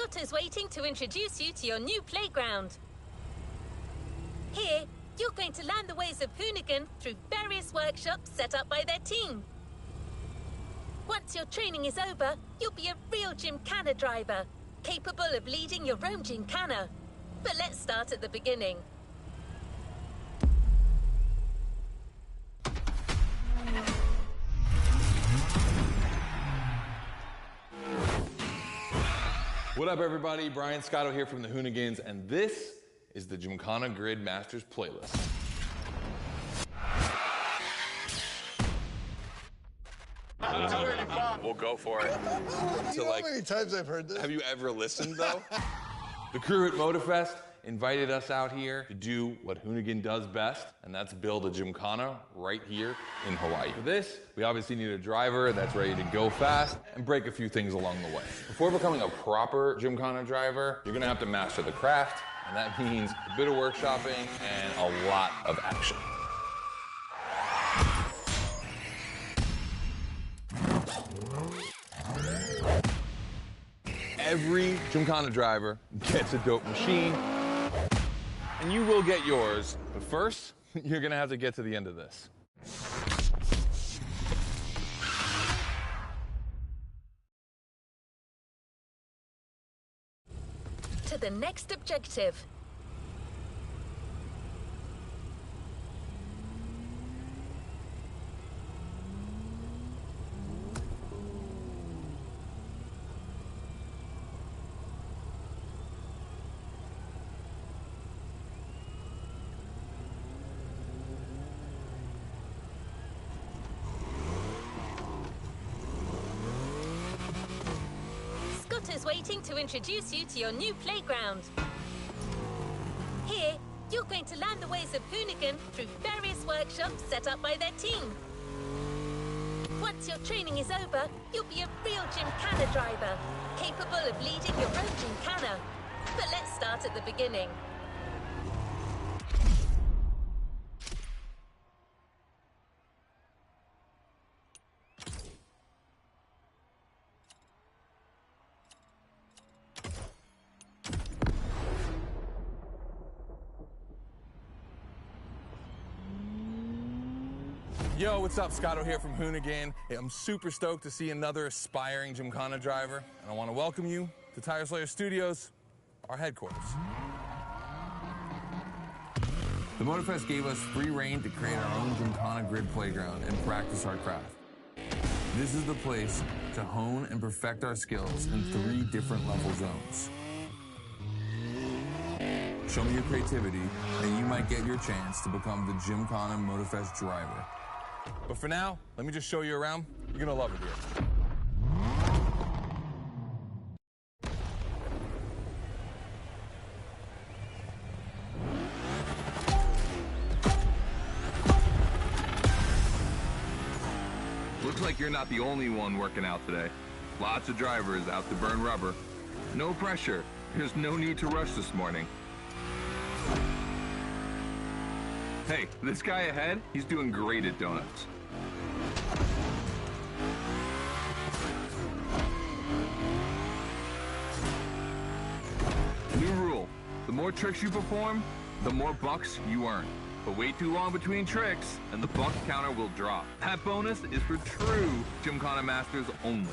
Scotter's waiting to introduce you to your new playground. Here, you're going to learn the ways of hoonigan through various workshops set up by their team. Once your training is over, you'll be a real Gymkhana driver, capable of leading your own Gymkhana. But let's start at the beginning. What up, everybody? Brian Scotto here from the Hoonigans, and this is the Gymkhana Grid Masters playlist. We'll go for it. You know how many times I've heard this? Have you ever listened, though? The crew at Motorfest invited us out here to do what Hoonigan does best, and that's build a Gymkhana right here in Hawaii. For this, we obviously need a driver that's ready to go fast and break a few things along the way. Before becoming a proper Gymkhana driver, you're gonna have to master the craft, and that means a bit of workshopping and a lot of action. Every Gymkhana driver gets a dope machine, and you will get yours. But first, you're gonna have to get to the end of this. To the next objective. Is waiting to introduce you to your new playground. Here, you're going to learn the ways of hoonigan through various workshops set up by their team. Once your training is over, you'll be a real Gymkhana driver, capable of leading your own Gymkhana. But let's start at the beginning. Yo, what's up? Scotto here from Hoonigan. Hey, I'm super stoked to see another aspiring Gymkhana driver, and I want to welcome you to Tire Slayer Studios, our headquarters. The Motorfest gave us free reign to create our own Gymkhana Grid playground and practice our craft. This is the place to hone and perfect our skills in 3 different level zones. Show me your creativity, and you might get your chance to become the Gymkhana Motorfest driver. But for now, let me just show you around. You're gonna love it here. Looks like you're not the only one working out today. Lots of drivers out to burn rubber. No pressure. There's no need to rush this morning. Hey, this guy ahead, he's doing great at donuts. New rule, the more tricks you perform, the more bucks you earn. But wait too long between tricks, and the buck counter will drop. That bonus is for true Gymkhana Masters only.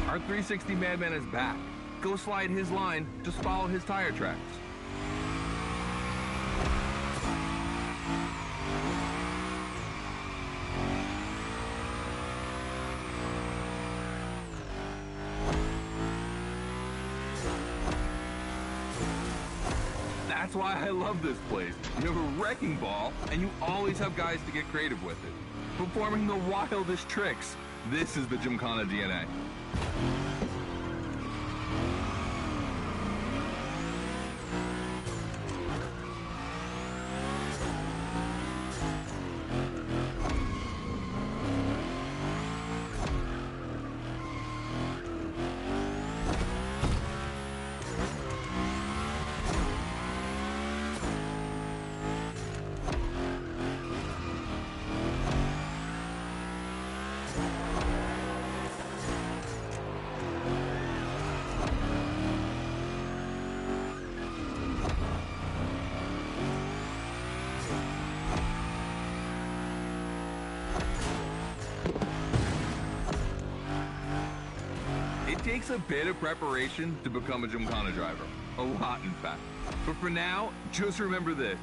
Our 360 Madman is back. Go slide his line, just follow his tire tracks. That's why I love this place. You have a wrecking ball, and you always have guys to get creative with it. Performing the wildest tricks. This is the Gymkhana DNA. takes a bit of preparation to become a Gymkhana driver. A lot, in fact. But for now, just remember this.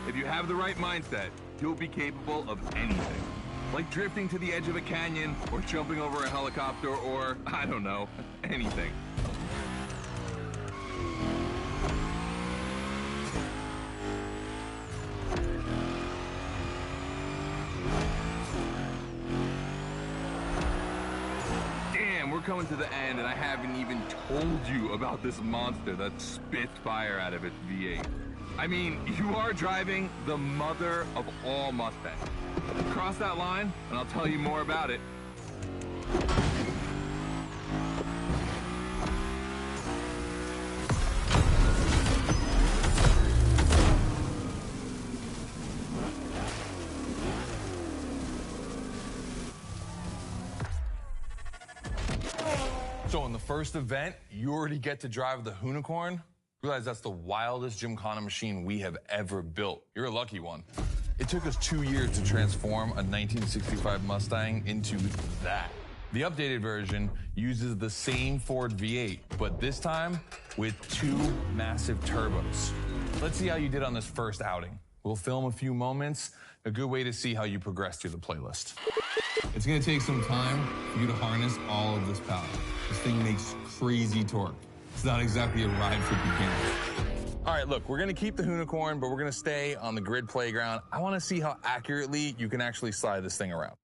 If you have the right mindset, you'll be capable of anything. Like drifting to the edge of a canyon, or jumping over a helicopter, or, I don't know, anything. We're coming to the end, and I haven't even told you about this monster that spits fire out of its V8. I mean, you are driving the mother of all Mustangs. Cross that line, and I'll tell you more about it. So in the first event, you already get to drive the Unicorn. Realize that's the wildest Gymkhana machine we have ever built. You're a lucky one. It took us 2 years to transform a 1965 Mustang into that. The updated version uses the same Ford V8, but this time with 2 massive turbos. Let's see how you did on this first outing. We'll film a few moments, a good way to see how you progress through the playlist. It's gonna take some time for you to harness all of this power. This thing makes crazy torque. It's not exactly a ride for beginners. All right, look, we're gonna keep the Unicorn, but we're gonna stay on the grid playground. I wanna see how accurately you can actually slide this thing around.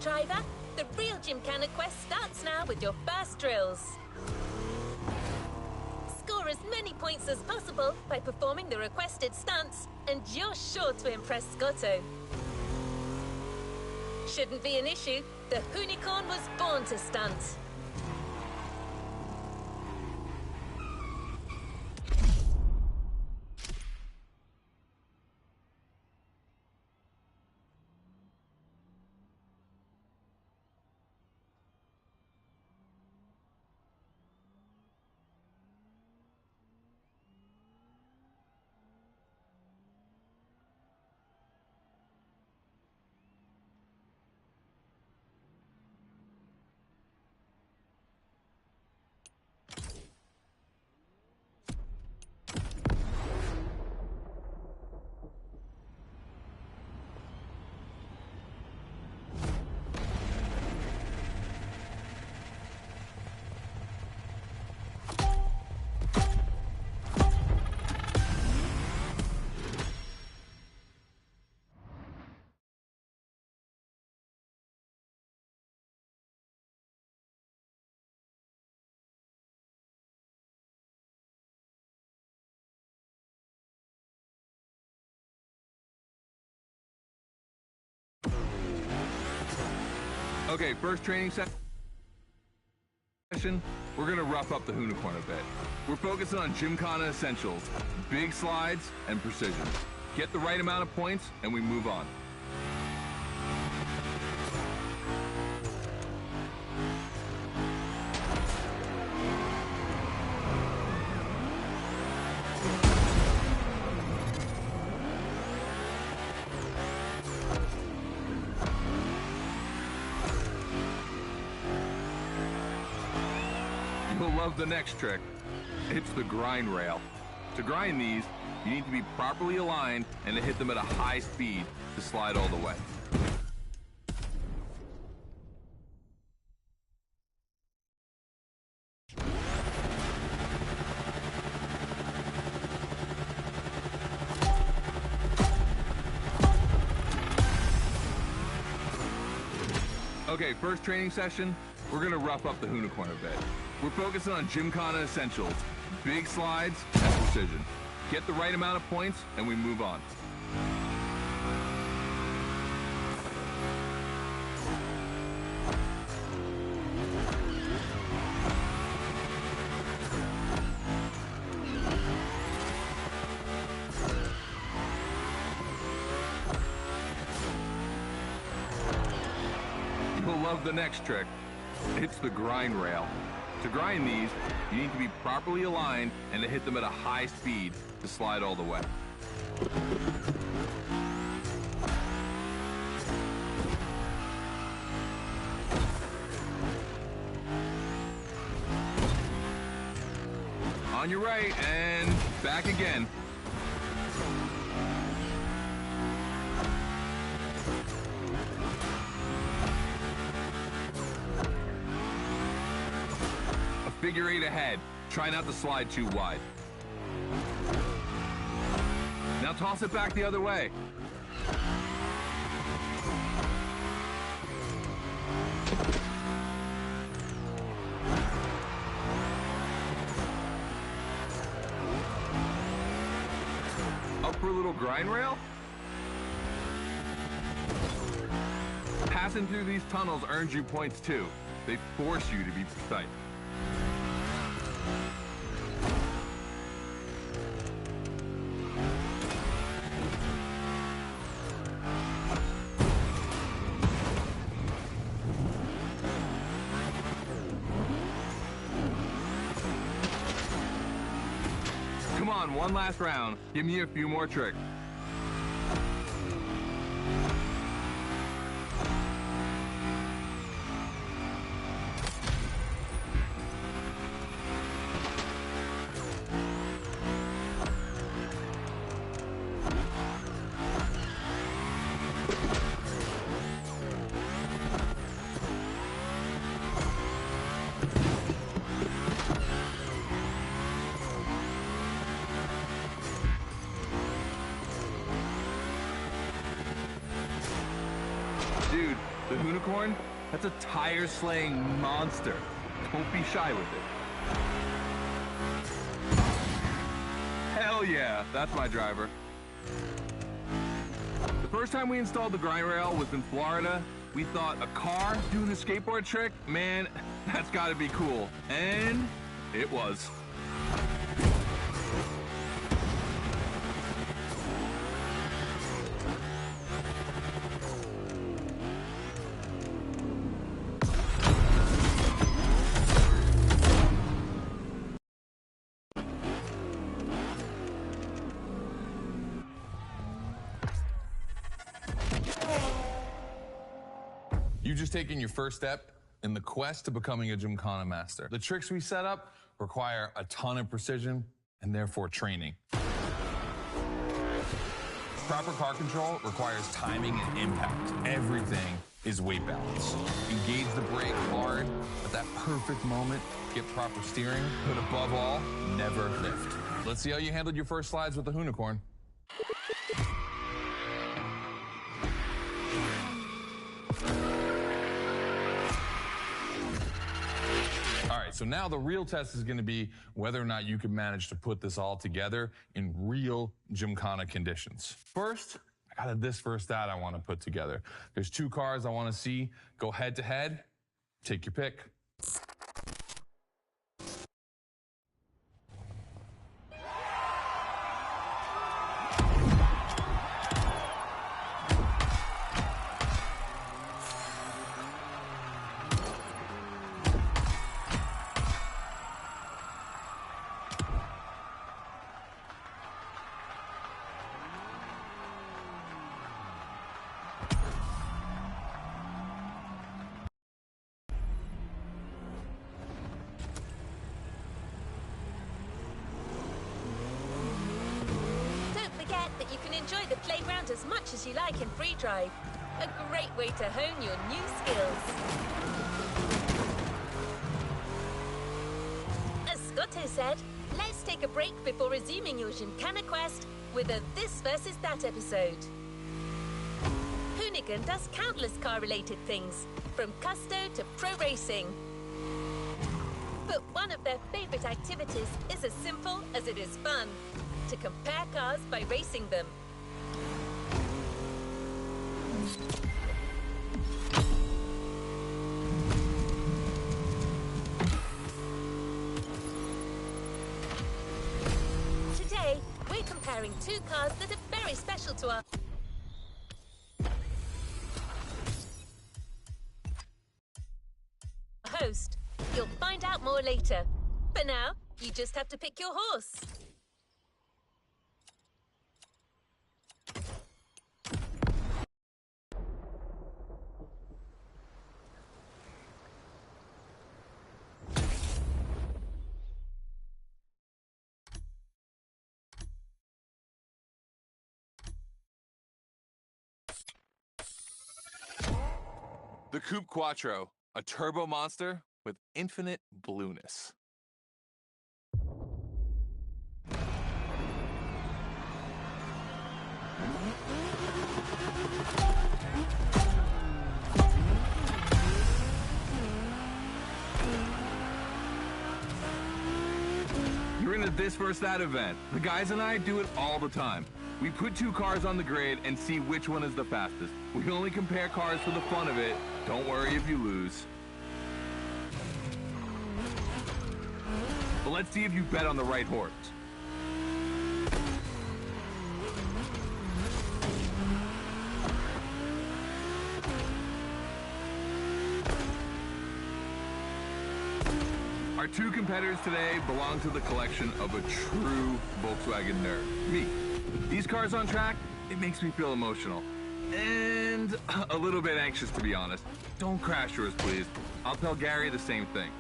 Driver, the real Gymkhana quest starts now with your first drills. Score as many points as possible by performing the requested stunts, and you're sure to impress Scotto. Shouldn't be an issue. The Unicorn was born to stunt. Okay, first training session, we're gonna rough up the Unicorn a bit. We're focusing on Gymkhana essentials, big slides, and precision. Get the right amount of points, and we move on. You'll love the next trick. It's the grind rail. To grind these, you need to be properly aligned and to hit them at a high speed to slide all the way. Okay, first training session, we're gonna rough up the Unicorn a bit. We're focusing on Gymkhana essentials, big slides, and precision. Get the right amount of points, and we move on. love the next trick. It's the grind rail. To grind these, you need to be properly aligned and to hit them at a high speed to slide all the way. On your right and back again. A figure eight ahead. Try not to slide too wide. Now toss it back the other way. Up for a little grind rail? Passing through these tunnels earns you points too. They force you to be precise. Come on, one last round. Give me a few more tricks. Dude, the unicorn, that's a tire-slaying monster. Don't be shy with it. Hell yeah, that's my driver. The first time we installed the grind rail was in Florida. We thought a car doing a skateboard trick? Man, that's gotta be cool. And it was. You've just taken your first step in the quest to becoming a Gymkhana master. The tricks we set up require a ton of precision and therefore training. Proper car control requires timing and impact. Everything is weight balance. Engage the brake hard at that perfect moment, get proper steering, but above all, never lift. Let's see how you handled your first slides with the unicorn. All right, so now the real test is going to be whether or not you can manage to put this all together in real Gymkhana conditions. First, I got this first stat I want to put together. There's two cars I want to see go head to head. Take your pick. That you can enjoy the playground as much as you like in free drive. A great way to hone your new skills. As Scotto said, let's take a break before resuming your Gymkhana quest with a This versus That episode. Hoonigan does countless car-related things, from custo to pro racing. But one of their favorite activities is as simple as it is fun: to compare cars by racing them. Today, we're comparing two cars that are very special to our more later. For now, you just have to pick your horse. The Coupe Quattro, a turbo monster with infinite blueness. You're into this versus that event. The guys and I do it all the time. We put two cars on the grid and see which one is the fastest. We only compare cars for the fun of it. Don't worry if you lose. But let's see if you bet on the right horse. Our two competitors today belong to the collection of a true Volkswagen nerd, me. These cars on track, it makes me feel emotional. And a little bit anxious, to be honest. Don't crash yours, please. I'll tell Gary the same thing.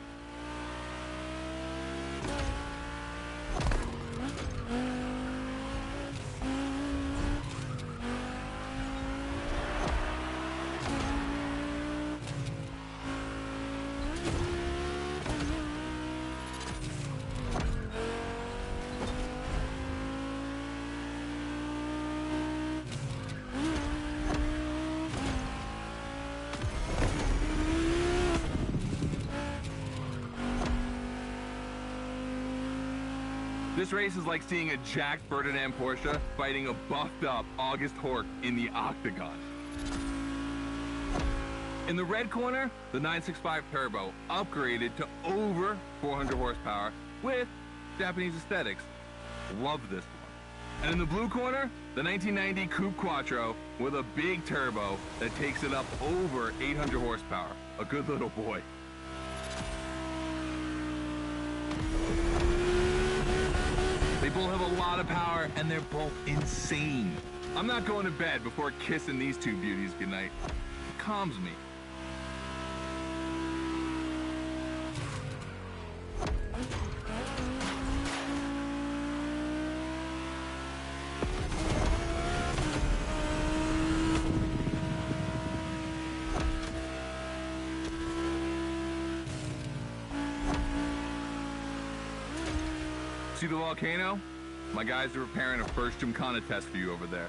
This race is like seeing a Jack Ferdinand Porsche fighting a buffed up August Hork in the octagon. In the red corner, the 965 Turbo, upgraded to over 400 horsepower with Japanese aesthetics. Love this one. And in the blue corner, the 1990 Coupe Quattro with a big turbo that takes it up over 800 horsepower. A good little boy. They both have a lot of power, and they're both insane. I'm not going to bed before kissing these two beauties goodnight. It calms me. See the volcano? My guys are preparing a first Gymkhana test for you over there.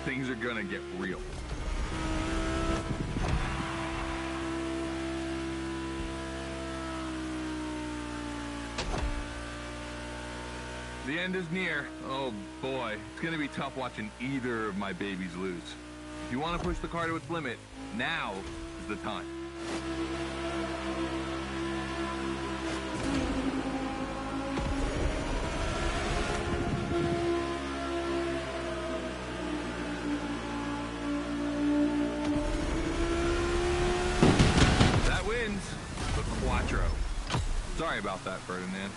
Things are gonna get real. The end is near. Oh boy, it's gonna be tough watching either of my babies lose. If you want to push the car to its limit, now is the time. Sorry about that, Ferdinand.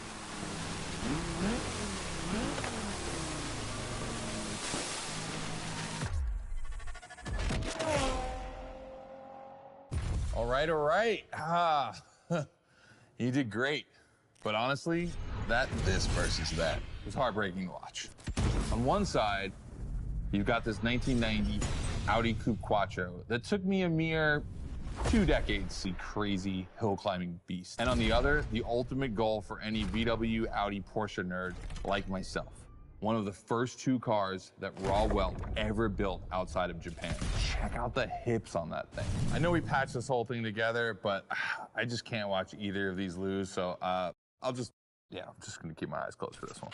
All right. You did great. But honestly, this versus that was heartbreaking to watch. On one side, you've got this 1990 Audi Coupe Quattro that took me a mere 2 decades to see crazy hill climbing beast. And on the other, the ultimate goal for any VW, Audi, Porsche nerd like myself. One of the first 2 cars that Raw Welt ever built outside of Japan. Check out the hips on that thing. I know we patched this whole thing together, but I just can't watch either of these lose, so I'm just gonna keep my eyes closed for this one.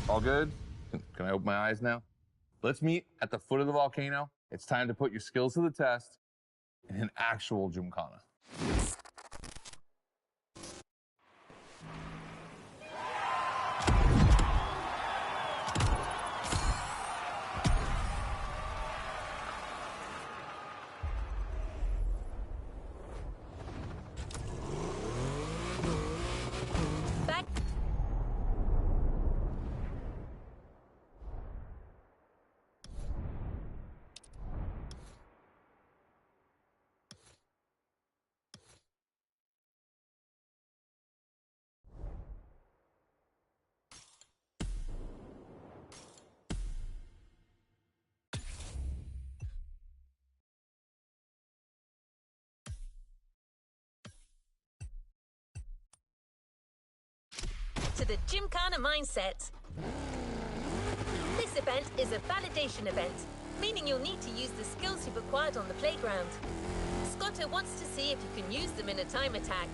All good? Can I open my eyes now? Let's meet at the foot of the volcano. It's time to put your skills to the test in an actual Gymkhana. to the Gymkhana mindset. This event is a validation event, meaning you'll need to use the skills you've acquired on the playground. Scotto wants to see if you can use them in a time attack.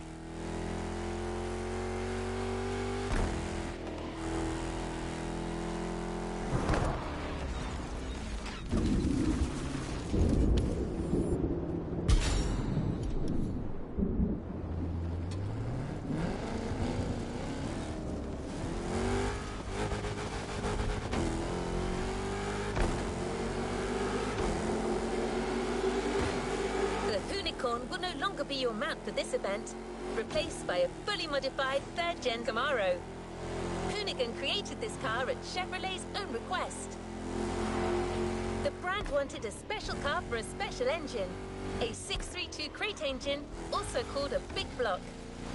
Will no longer be your mount for this event, replaced by a fully modified third-gen Camaro. Hoonigan created this car at Chevrolet's own request. The brand wanted a special car for a special engine, a 632 crate engine, also called a big block.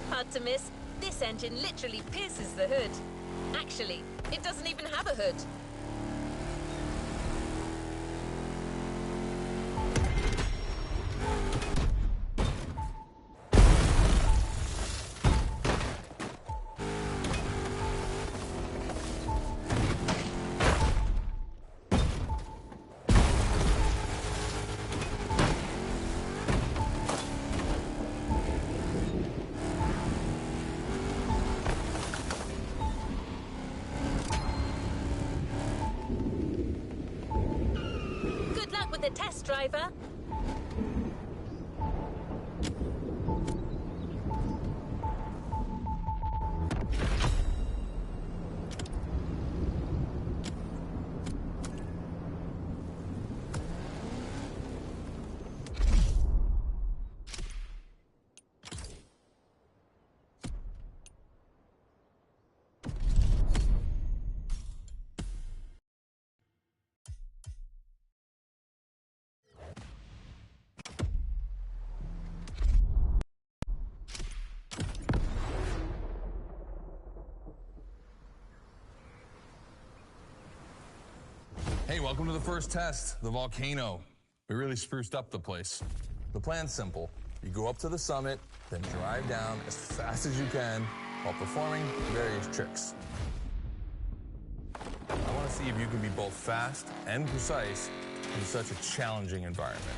Hard to miss, this engine literally pierces the hood. Actually, it doesn't even have a hood. With the test driver. Hey, welcome to the first test, the volcano. We really spruced up the place. The plan's simple. You go up to the summit, then drive down as fast as you can while performing various tricks. I want to see if you can be both fast and precise in such a challenging environment.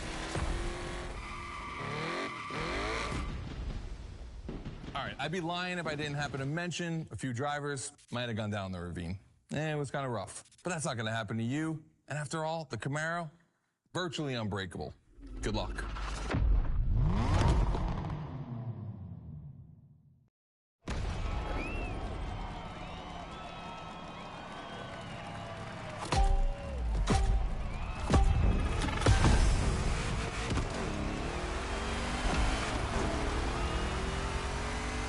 All right, I'd be lying if I didn't happen to mention a few drivers might have gone down the ravine. It was kind of rough, but that's not going to happen to you. And after all, the Camaro, virtually unbreakable. Good luck.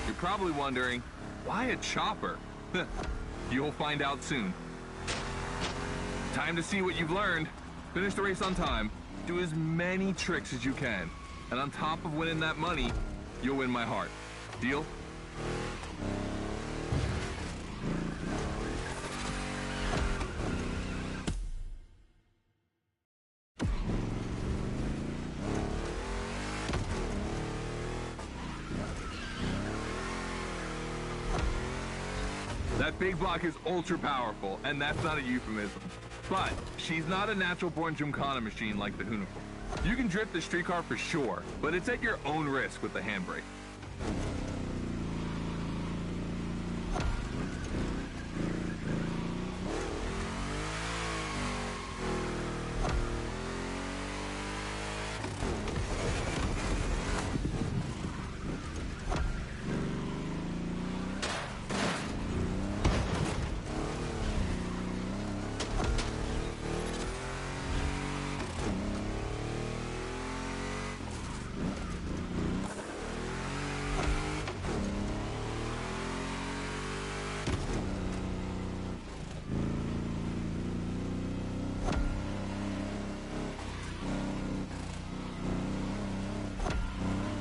You're probably wondering, why a chopper? You'll find out soon. Time to see what you've learned. Finish the race on time. Do as many tricks as you can. And on top of winning that money, you'll win my heart. Deal? That big block is ultra powerful, and that's not a euphemism. But she's not a natural-born Gymkhana machine like the Hoonigan. You can drift the streetcar for sure, but it's at your own risk with the handbrake.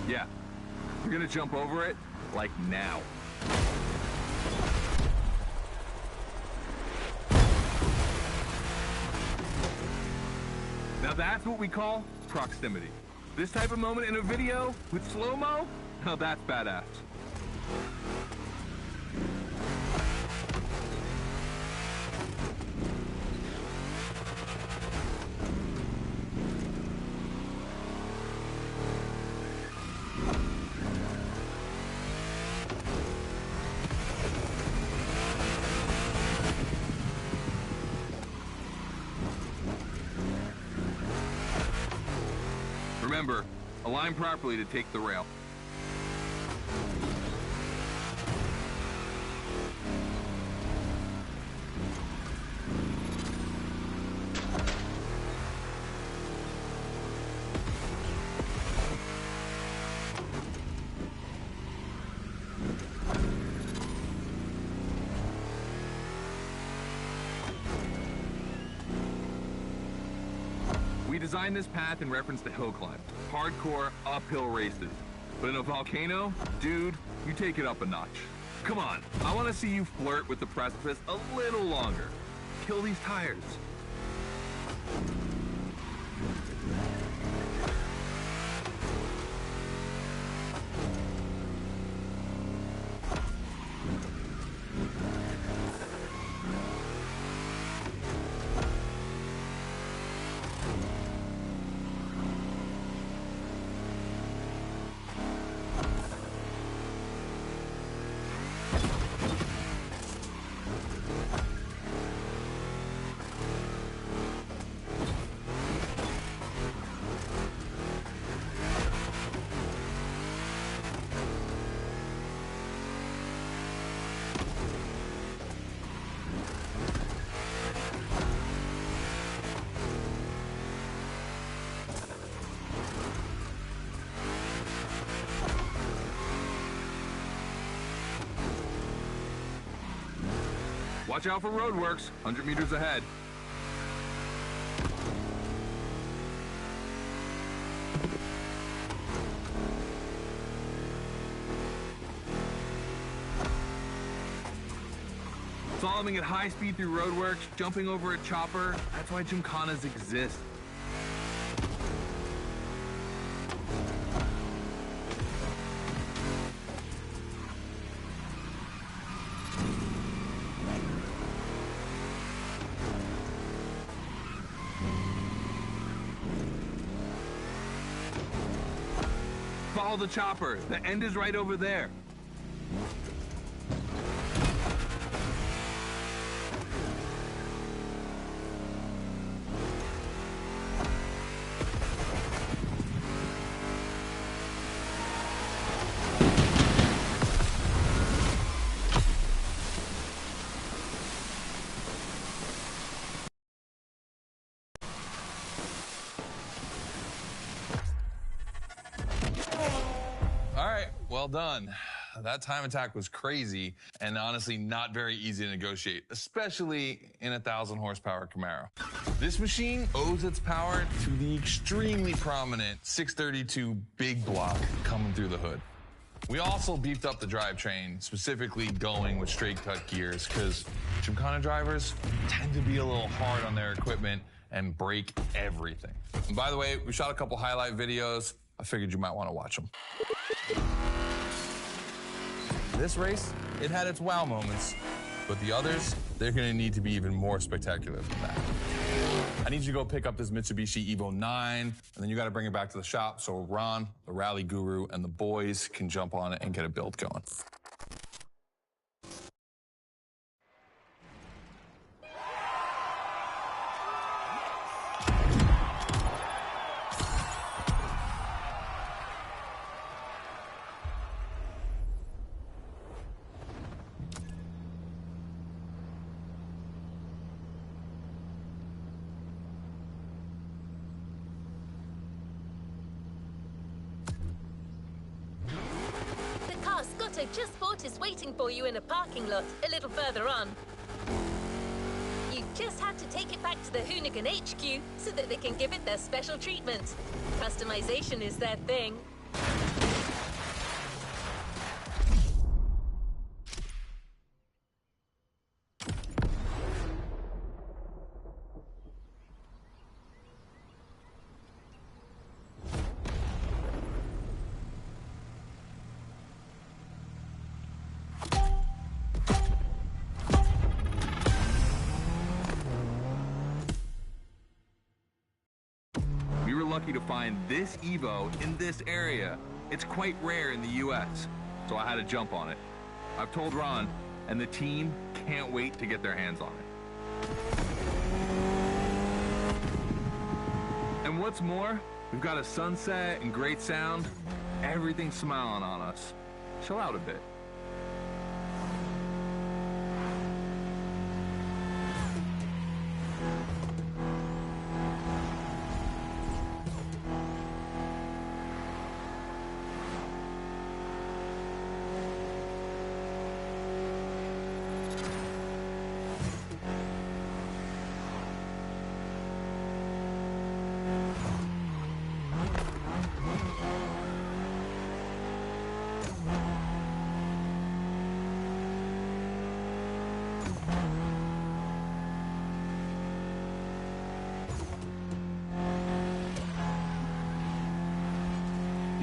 Yeah, you're gonna jump over it, like now. Now that's what we call proximity. This type of moment in a video with slow-mo, now that's badass. Remember, align properly to take the rail. We designed this path in reference to hill climb, hardcore uphill races. But in a volcano, dude, you take it up a notch. Come on, I want to see you flirt with the precipice a little longer. Kill these tires. Watch out for roadworks, 100 meters ahead. Slaloming at high speed through roadworks, jumping over a chopper, that's why Gymkhanas exist. Follow the chopper. The end is right over there. Well done. That time attack was crazy and honestly not very easy to negotiate, especially in a 1,000 horsepower Camaro. This machine owes its power to the extremely prominent 632 big block coming through the hood. We also beefed up the drivetrain, specifically going with straight cut gears, because Gymkhana drivers tend to be a little hard on their equipment and break everything. And by the way, we shot a couple highlight videos. I figured you might want to watch them. This race, it had its wow moments, but the others, they're gonna need to be even more spectacular than that. I need you to go pick up this Mitsubishi Evo 9, and then you gotta bring it back to the shop so Ron, the rally guru, and the boys can jump on it and get a build going. Just bought is waiting for you in a parking lot a little further on. You just had to take it back to the Hoonigan HQ so that they can give it their special treatment. Customization is their thing. Lucky to find this Evo in this area. It's quite rare in the US, so I had to jump on it. I've told Ron, and the team can't wait to get their hands on it. And what's more, We've got a sunset and great sound. Everything's smiling on us. Chill out a bit.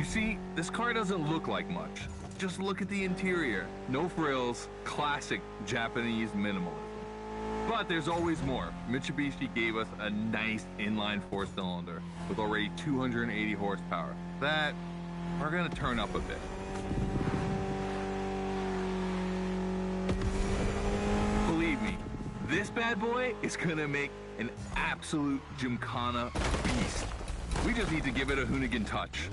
See, this car doesn't look like much. Just look at the interior. No frills, classic Japanese minimalism. But there's always more. Mitsubishi gave us a nice inline four-cylinder with already 280 horsepower. That we're gonna turn up a bit. Believe me, this bad boy is gonna make an absolute Gymkhana beast. We just need to give it a Hoonigan touch.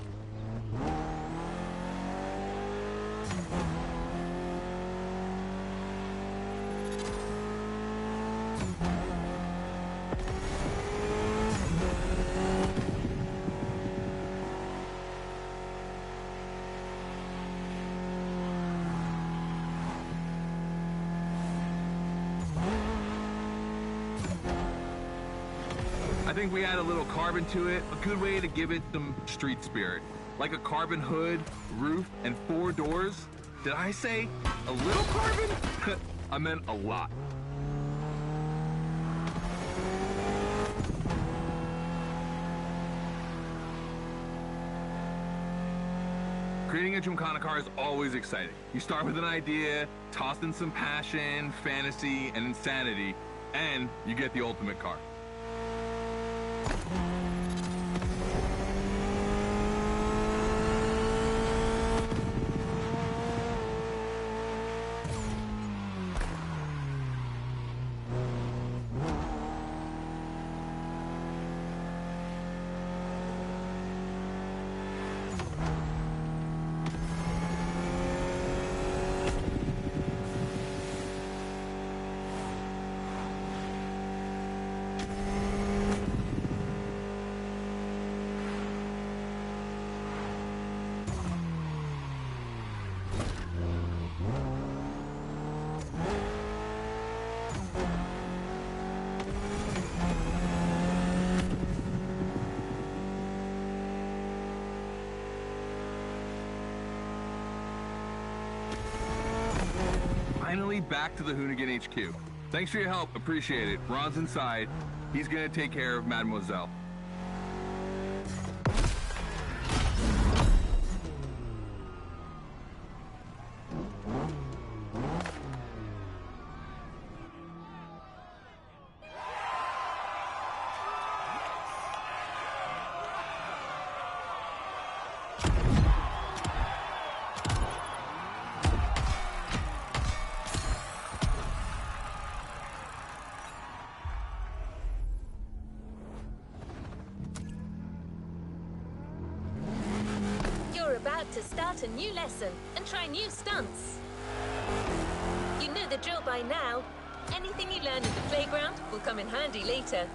I think we add a little carbon to it, a good way to give it some street spirit. Like a carbon hood, roof, and 4 doors. Did I say a little carbon? I meant a lot. Creating a Gymkhana car is always exciting. You start with an idea, toss in some passion, fantasy, and insanity, and you get the ultimate car. Finally back to the Hoonigan HQ. Thanks for your help, appreciate it. Ron's inside. He's gonna take care of Mademoiselle. About to start a new lesson and try new stunts. You know the drill by now. Anything you learn in the playground will come in handy later.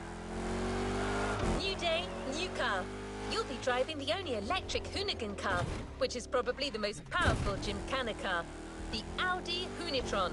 New day, new car. You'll be driving the only electric Hoonigan car, which is probably the most powerful Gymkhana car, the Audi Hoonitron.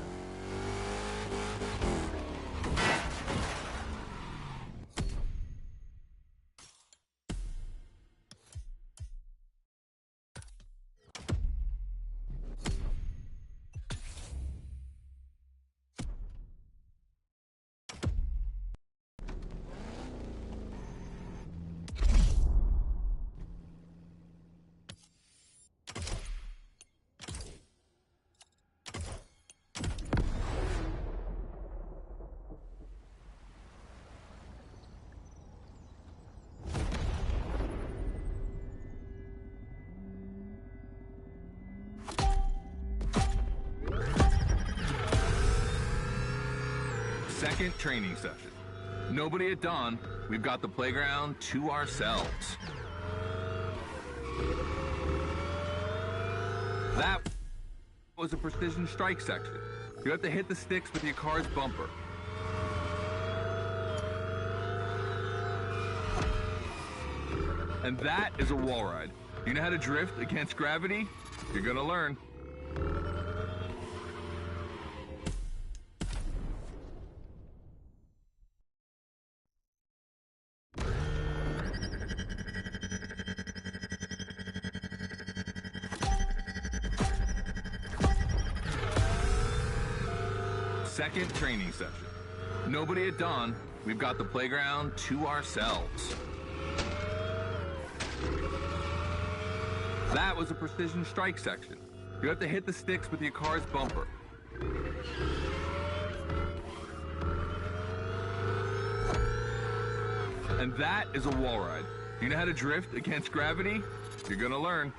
Second training session. Nobody at dawn. We've got the playground to ourselves. was a precision strike section. You have to hit the sticks with your car's bumper. And that is a wall ride. You know how to drift against gravity? You're gonna learn. Second training session. Nobody at dawn. We've got the playground to ourselves. That was a precision strike section. You have to hit the sticks with your car's bumper. And that is a wall ride. You know how to drift against gravity? You're gonna learn.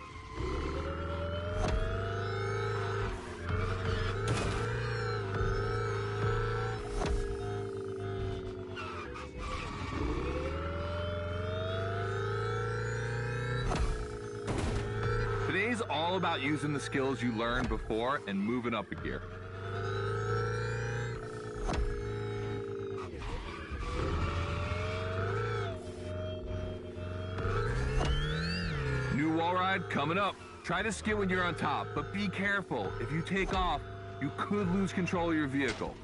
Today's all about using the skills you learned before and moving up a gear. New wall ride coming up. Try to skid when you're on top, but be careful. If you take off, you could lose control of your vehicle.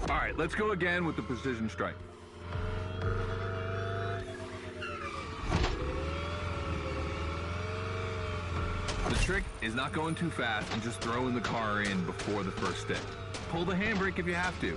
All right, let's go again with the precision strike. The trick is not going too fast and just throwing the car in before the first stick. Pull the handbrake if you have to.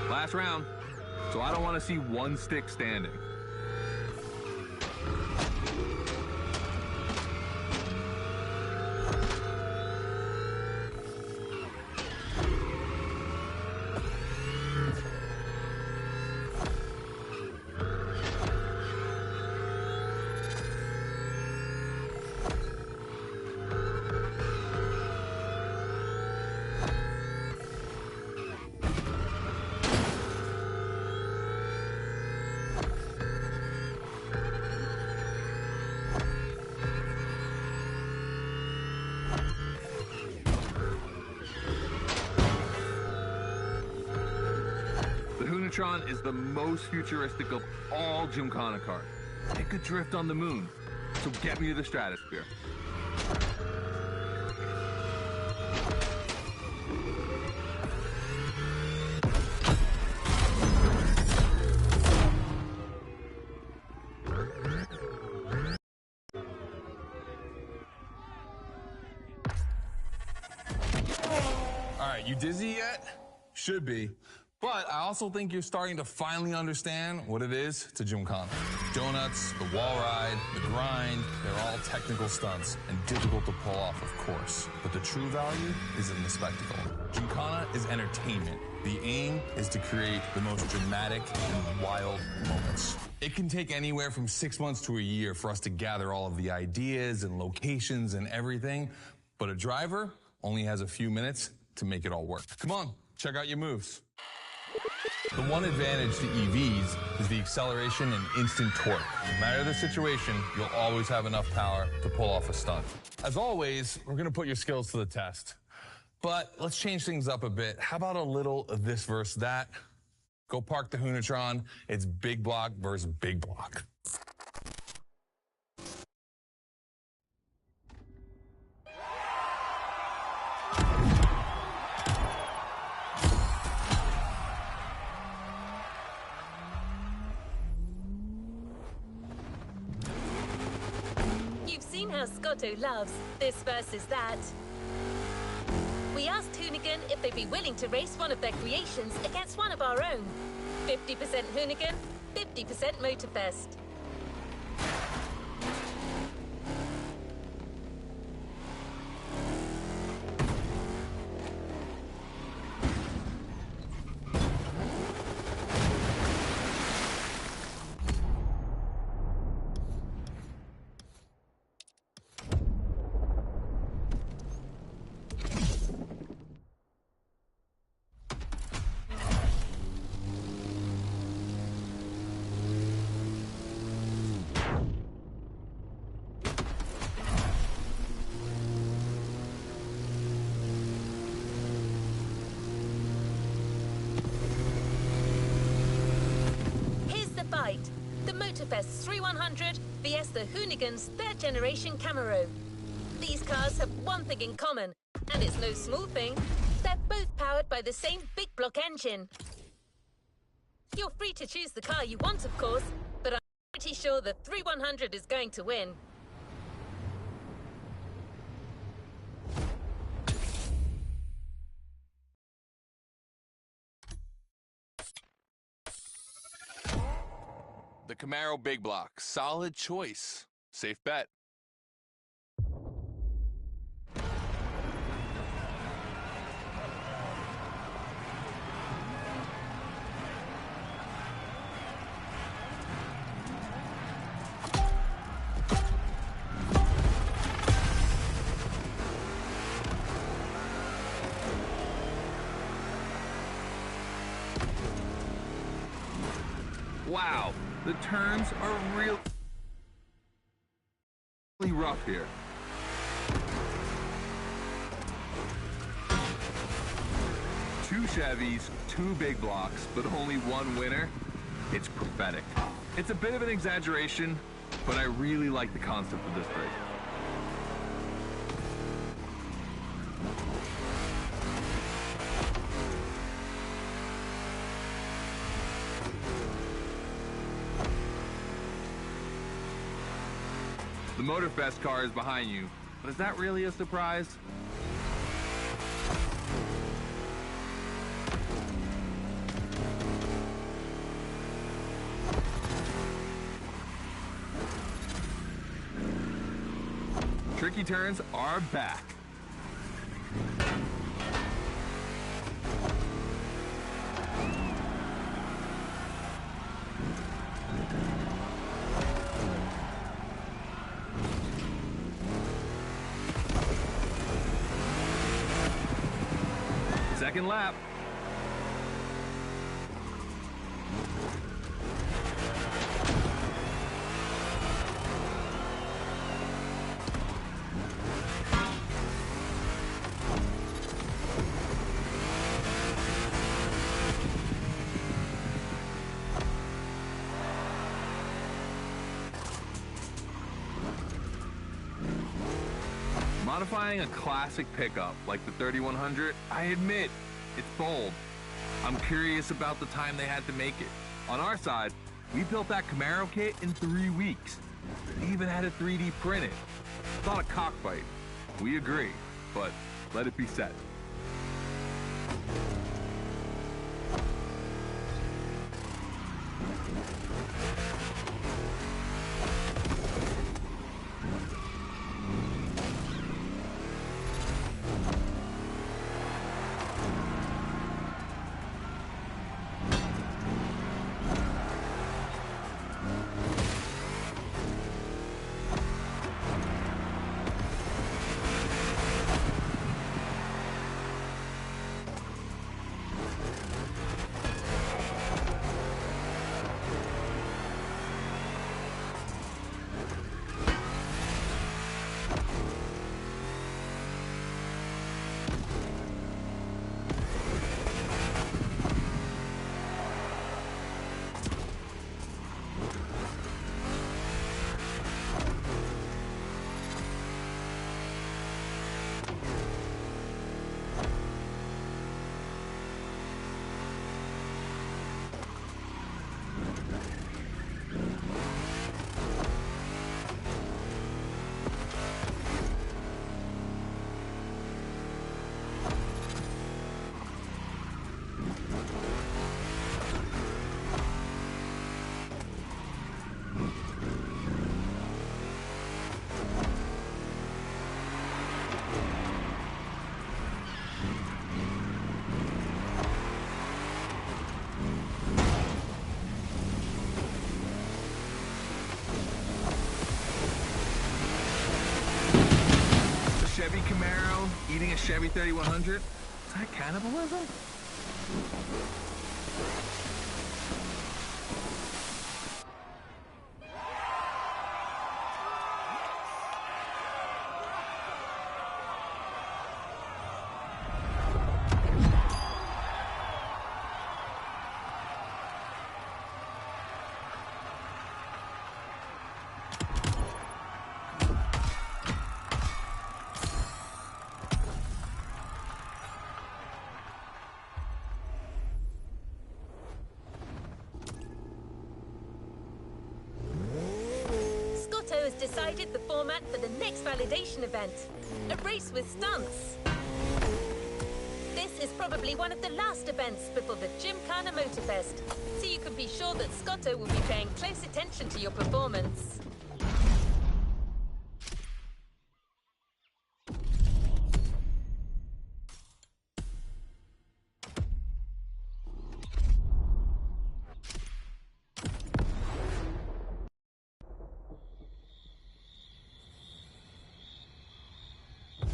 Last round, so I don't want to see one stick standing. Is the most futuristic of all Gymkhana cars. It could drift on the moon, so get me to the stratosphere. All right, you dizzy yet? Should be. But I also think you're starting to finally understand what it is to Gymkhana. Donuts, the wall ride, the grind, they're all technical stunts and difficult to pull off, of course. But the true value is in the spectacle. Gymkhana is entertainment. The aim is to create the most dramatic and wild moments. It can take anywhere from 6 months to a year for us to gather all of the ideas and locations and everything, but a driver only has a few minutes to make it all work. Come on, check out your moves. The one advantage to EVs is the acceleration and instant torque. No matter the situation, you'll always have enough power to pull off a stunt. As always, we're gonna put your skills to the test. But let's change things up a bit. How about a little of this versus that? Go park the Hunatron. It's big block versus big block. You've seen how Scotto loves this versus that. We asked Hoonigan if they'd be willing to race one of their creations against one of our own. 50% Hoonigan, 50% Motorfest. The Motorfest's 3100 vs the Hoonigan's third-generation Camaro. These cars have one thing in common, and it's no small thing. They're both powered by the same big block engine. You're free to choose the car you want, of course, but I'm pretty sure the 3100 is going to win. The Camaro Big Block, solid choice. Safe bet. Wow, the turns are really rough here. Two Chevys, two big blocks, but only one winner. It's prophetic. It's a bit of an exaggeration, but I really like the concept of this race. The Motorfest car is behind you, but is that really a surprise? Tricky turns are back. Second lap. Modifying a classic pickup like the 3100, I admit, it's bold. I'm curious about the time they had to make it. On our side, we built that Camaro kit in 3 weeks. They even had a 3D printed. Thought a cockfight. We agree, but let it be said. Chevy Camaro eating a Chevy 3100? Is that cannibalism? Has decided the format for the next validation event, a race with stunts. This is probably one of the last events before the Gymkhana Motorfest, so you can be sure that Scotto will be paying close attention to your performance.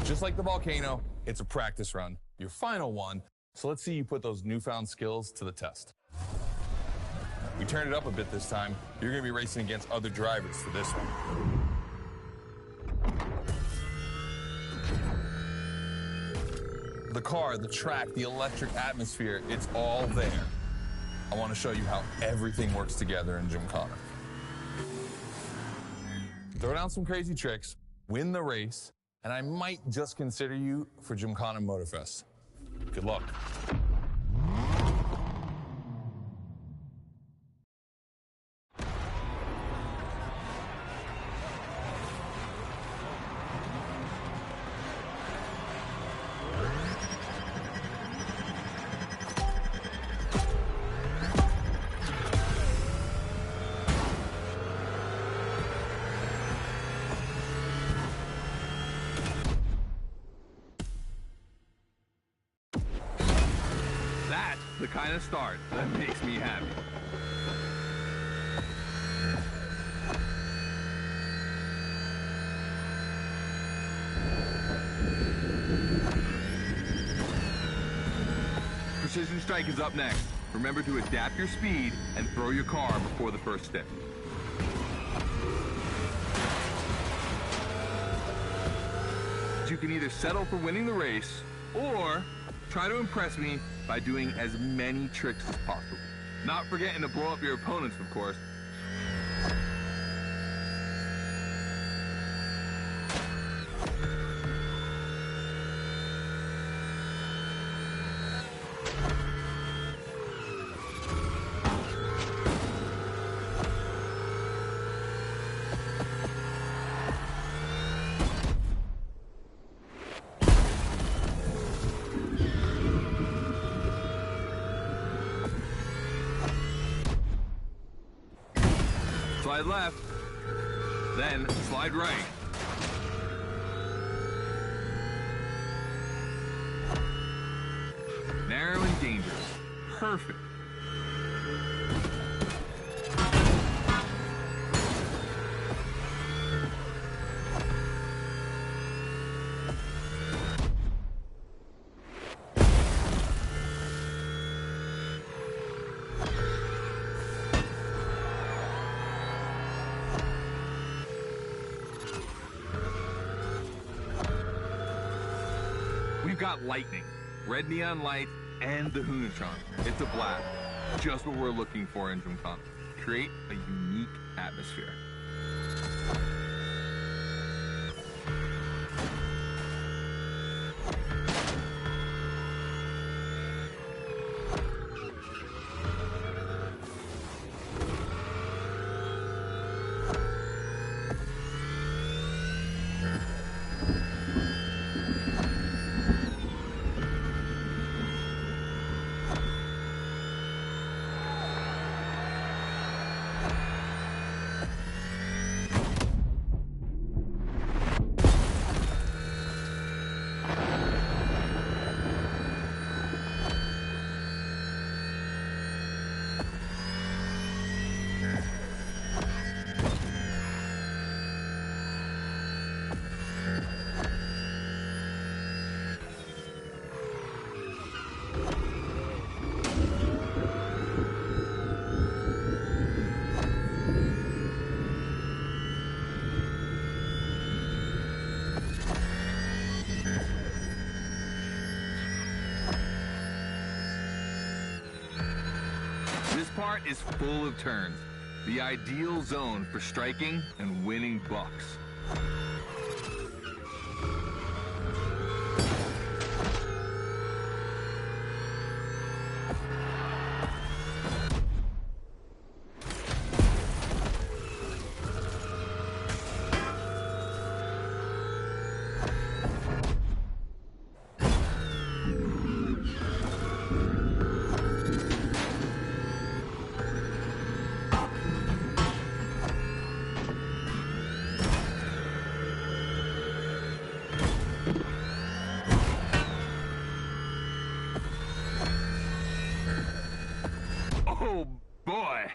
Just like the volcano, it's a practice run, your final one. So let's see you put those newfound skills to the test. We turned it up a bit this time. You're going to be racing against other drivers for this one. The car, the track, the electric atmosphere, it's all there. I want to show you how everything works together in Gymkhana. Throw down some crazy tricks, win the race, and I might just consider you for Gymkhana Motorfest. Good luck. The kind of start that makes me happy. Precision Strike is up next. Remember to adapt your speed and throw your car before the first stick. You can either settle for winning the race or try to impress me by doing as many tricks as possible. Not forgetting to blow up your opponents, of course. slide left, then slide right. Narrow and dangerous. Perfect. We've got lightning, red neon lights, and the Hunatron. It's a blast. Just what we're looking for in Gymkhana. Create a unique atmosphere. This part is full of turns, the ideal zone for striking and winning bucks. Oh boy!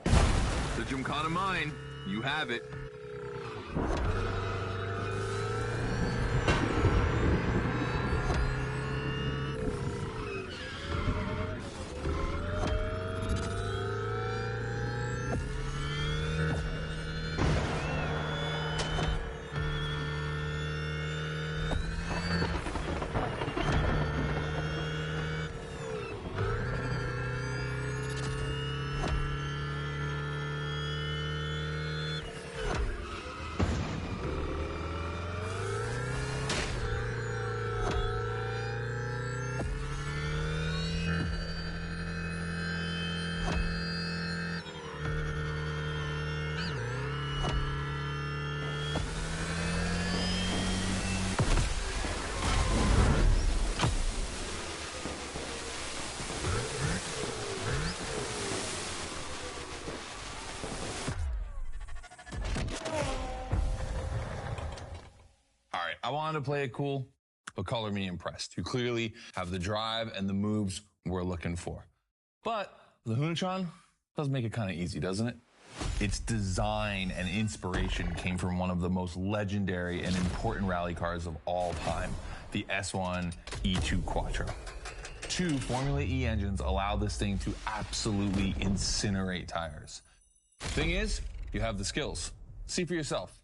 The Gymkhana mine, you have it. I wanted to play it cool, but color me impressed. You clearly have the drive and the moves we're looking for. But the Hunatron does make it kind of easy, doesn't it? Its design and inspiration came from one of the most legendary and important rally cars of all time, the S1 E2 Quattro. 2 Formula E engines allow this thing to absolutely incinerate tires. Thing is, you have the skills. See for yourself.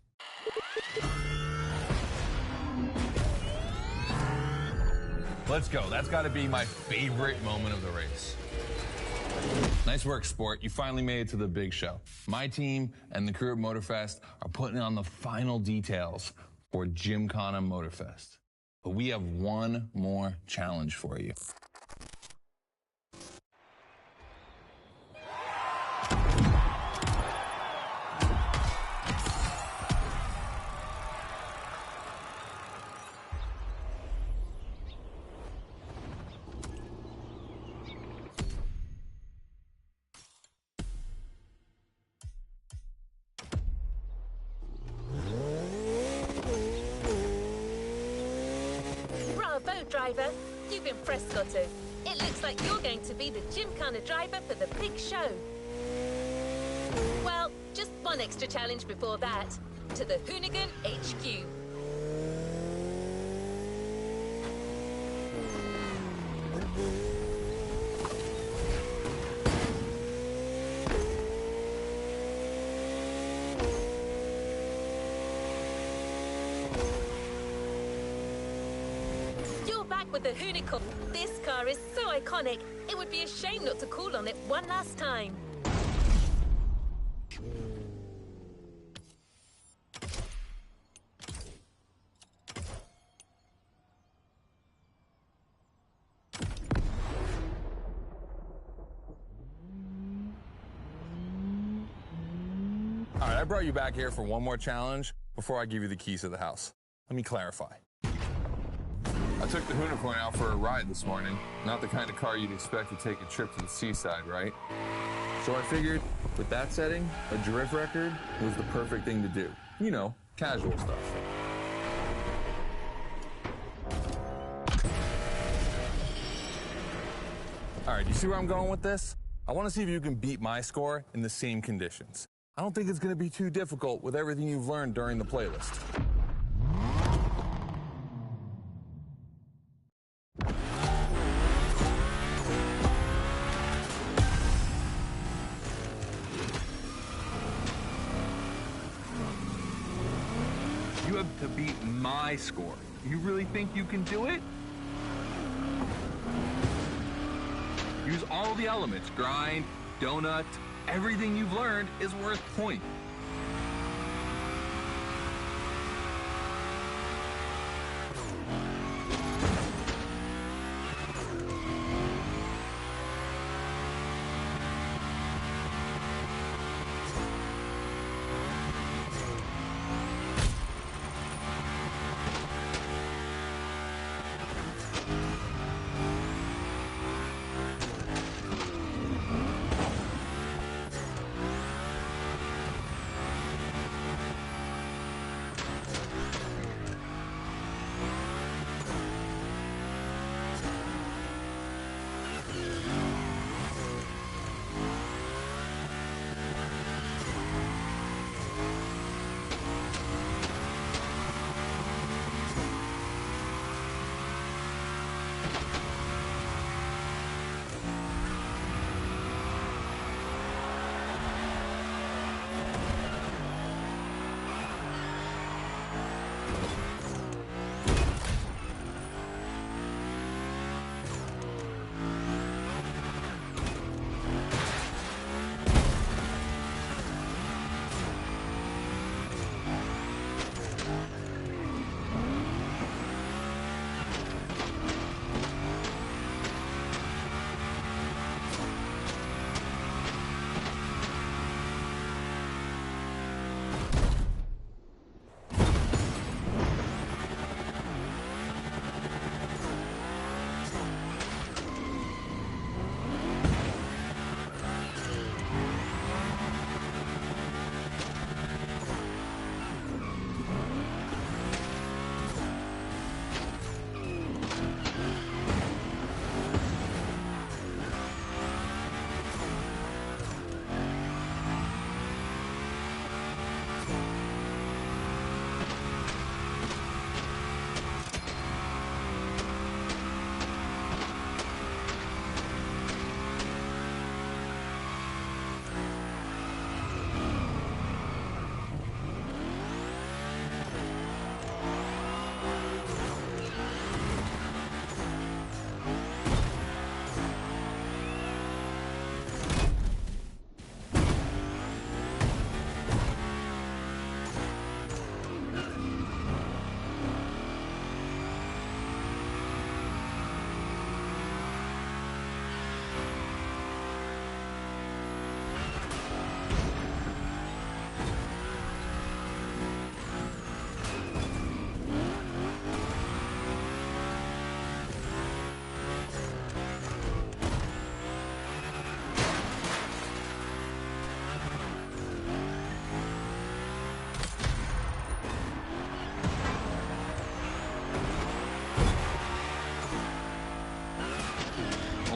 Let's go. That's got to be my favorite moment of the race. Nice work, sport. You finally made it to the big show. My team and the crew at Motorfest are putting on the final details for Gymkhana Motorfest. But we have one more challenge for you. Bravo, driver. You've been frescoted. It looks like you're going to be the Gymkhana driver for the big show. Well, just one extra challenge before that. To the Hoonigan HQ. With the Hoonigan. This car is so iconic, it would be a shame not to call on it one last time. All right, I brought you back here for one more challenge before I give you the keys to the house. Let me clarify. I took the Hoonigan out for a ride this morning. Not the kind of car you'd expect to take a trip to the seaside, right? So I figured, with that setting, a drift record was the perfect thing to do. You know, casual stuff. All right, you see where I'm going with this? I want to see if you can beat my score in the same conditions. I don't think it's going to be too difficult with everything you've learned during the playlist. You have to beat my score. You really think you can do it? Use all the elements. Grind, donut, everything you've learned is worth points.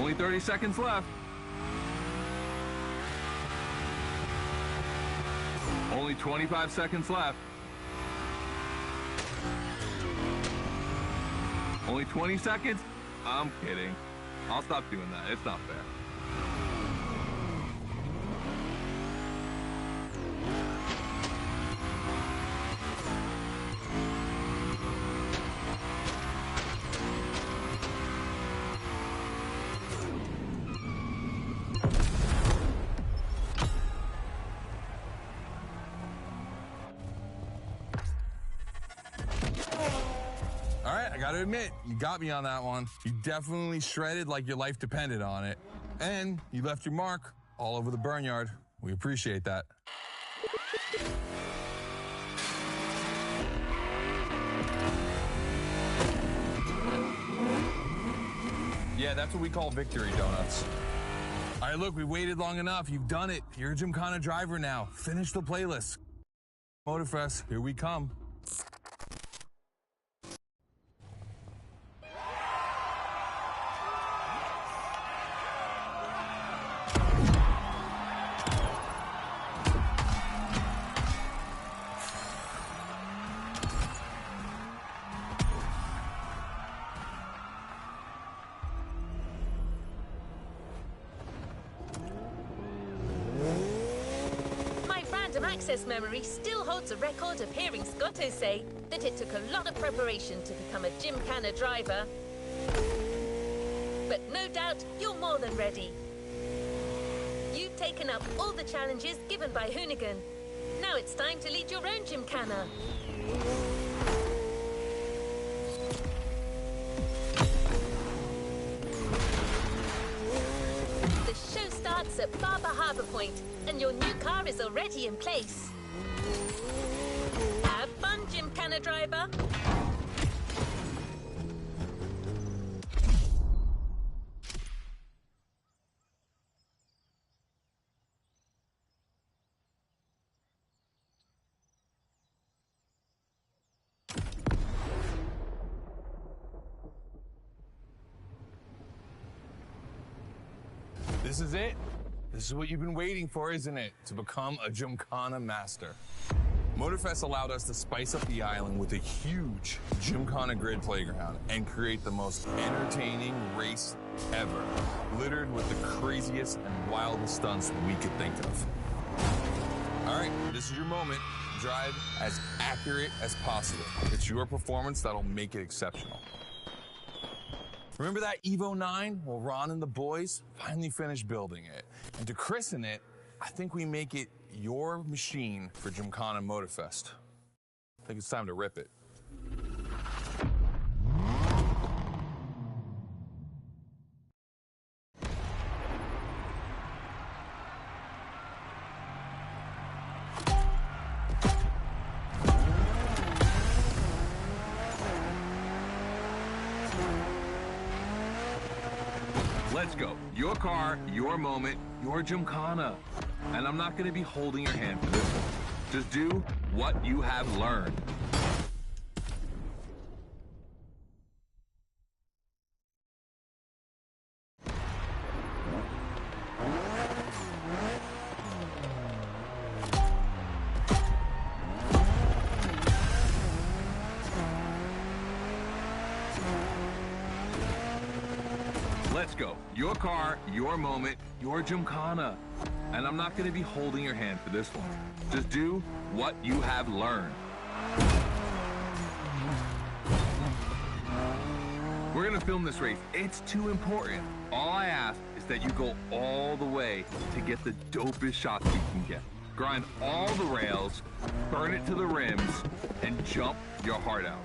Only 30 seconds left. Only 25 seconds left. Only 20 seconds? I'm kidding. I'll stop doing that. It's not fair. I gotta admit, you got me on that one. You definitely shredded like your life depended on it. And you left your mark all over the barnyard. We appreciate that. Yeah, that's what we call victory donuts. All right, look, we waited long enough. You've done it. You're a Gymkhana driver now. Finish the playlist. Motorfest, here we come. Access memory still holds a record of hearing Scotto say that it took a lot of preparation to become a Gymkhana driver. But no doubt you're more than ready. You've taken up all the challenges given by Hoonigan. Now it's time to lead your own Gymkhana. The show starts at Barber Harbour Point, and your new car is already in place. Have fun, Gymkhana driver. This is it. This is what you've been waiting for, isn't it? To become a Gymkhana master. Motorfest allowed us to spice up the island with a huge Gymkhana grid playground and create the most entertaining race ever, littered with the craziest and wildest stunts we could think of. All right, this is your moment. Drive as accurate as possible. It's your performance that'll make it exceptional. Remember that Evo 9? Well, Ron and the boys finally finished building it. And to christen it, I think we make it your machine for Gymkhana Motorfest. I think it's time to rip it. Let's go. Your car, your moment, your Gymkhana. And I'm not going to be holding your hand for this one. Just do what you have learned. Let's go. Your car, your moment, your Gymkhana. And I'm not going to be holding your hand for this one. Just do what you have learned. We're going to film this race. It's too important. All I ask is that you go all the way to get the dopest shots you can get. Grind all the rails, burn it to the rims, and jump your heart out.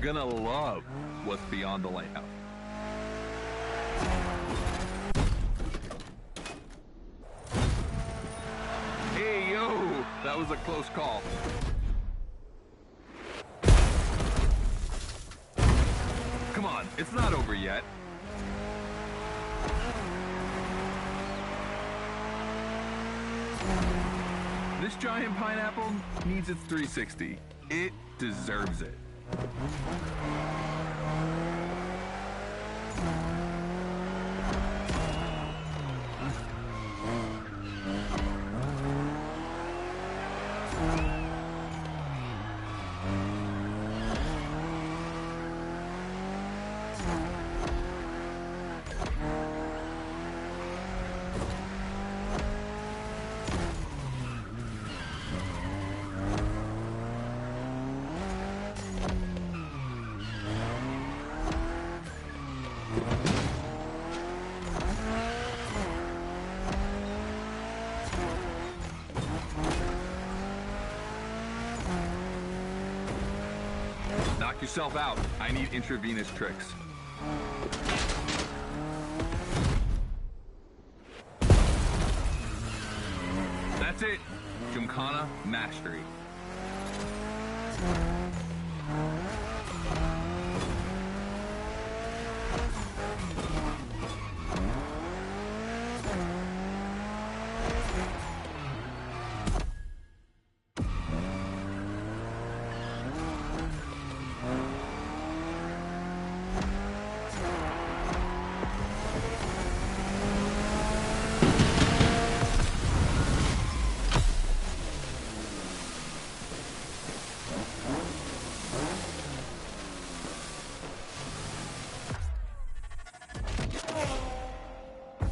gonna love what's beyond the lighthouse. Hey, yo, that was a close call. Come on, it's not over yet. This giant pineapple needs its 360. It deserves it. Knock yourself out. I need intravenous tricks. That's it. Gymkhana mastery.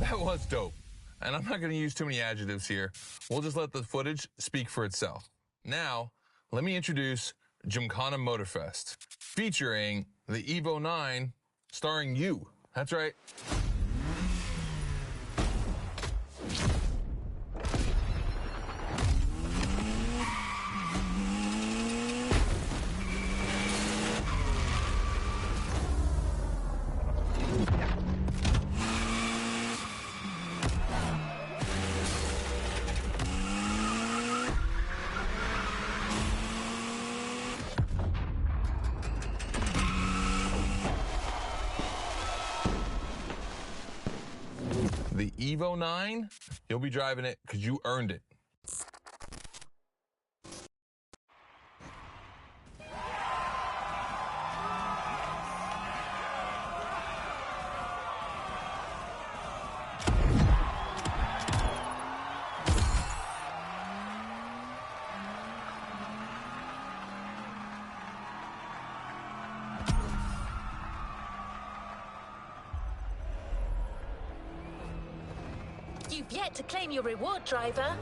That was dope. And I'm not going to use too many adjectives here. We'll just let the footage speak for itself. Now, let me introduce Gymkhana Motorfest, featuring the Evo 9, starring you. That's right. The Evo 9, you'll be driving it because you earned it. You've yet to claim your reward, driver.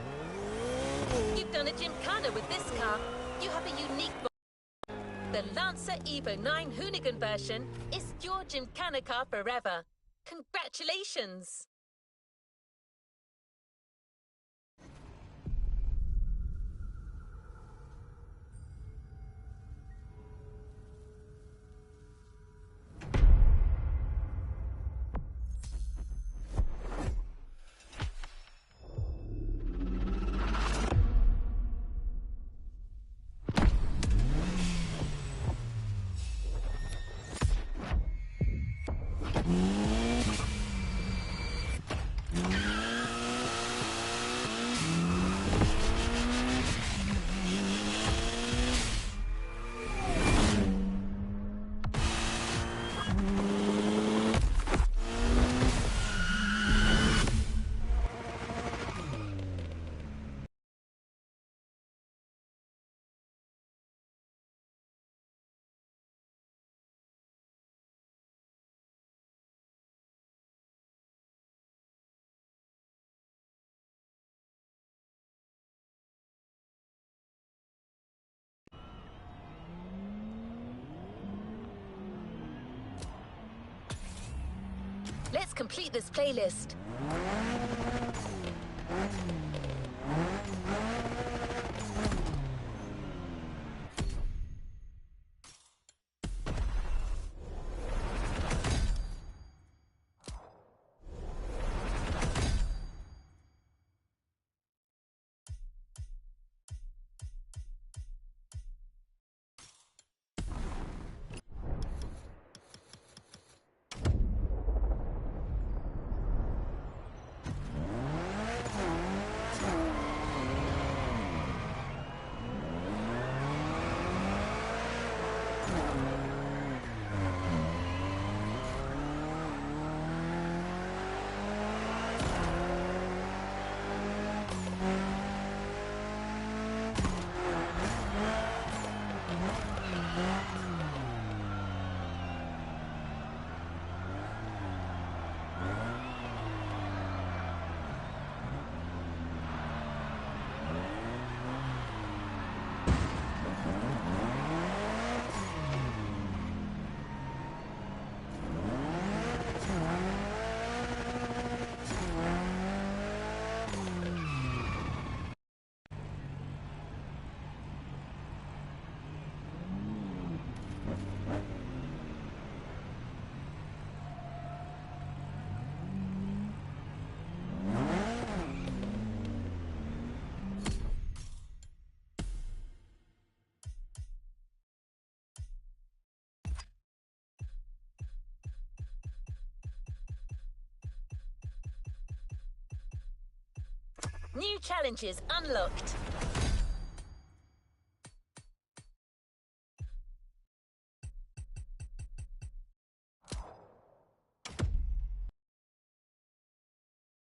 You've done a Gymkhana with this car. You have a unique... The Lancer Evo 9 Hoonigan version is your Gymkhana car forever. Congratulations! Let's complete this playlist. New challenges unlocked.